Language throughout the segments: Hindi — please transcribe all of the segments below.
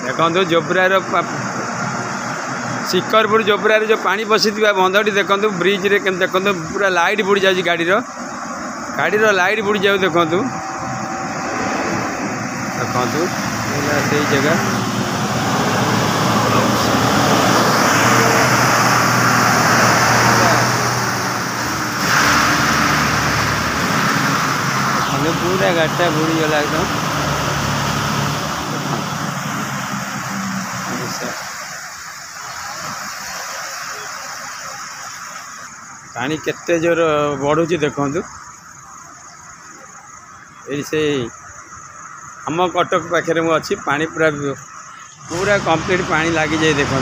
देखो जोब्रार शिकरपुर जोब्रार जो पानी बसी बंधटी देखो ब्रिज रे देखो पूरा लाइट बुड़ी जाए गाड़ी लाइट बुड़ी जाए देखो देखो से जगह पूरा गाड़िटा बुड़ी गला एकदम पानी केते जोर बढ़ुची देखु से आम कटक पाखे मुझे अच्छी पानी पूरा पूरा कंप्लीट पानी लगी जाए देखु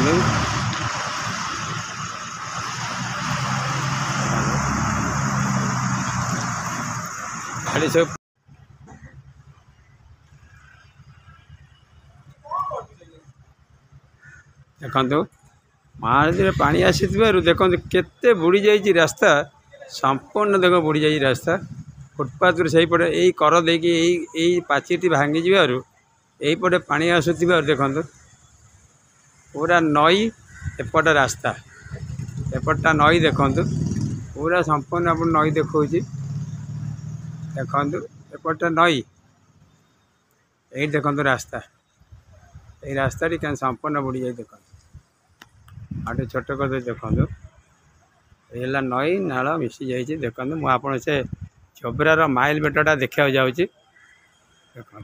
खाली सब देखु महानदी में पानी आसी देखो केते बुड़ी जाइए रास्ता संपूर्ण देख बुड़ी जाइए रास्ता फुटपाथ से पटे यही कर देकी पाचीटी भांगी जावर यहीपटे पानी आसुवा देखो पूरा नई एपट रास्ता एपटा नई देखु पूरा संपूर्ण आप नई देखा देखु एपटा नई यही देखो रास्ता यही रास्ता संपूर्ण बुड़ी जाए देखो आटे छोट कर देखो ये नई नाल मिसी जाइए देखो मुझे से जोब्रार माइल बेटटा देखा जाऊँगी देखो।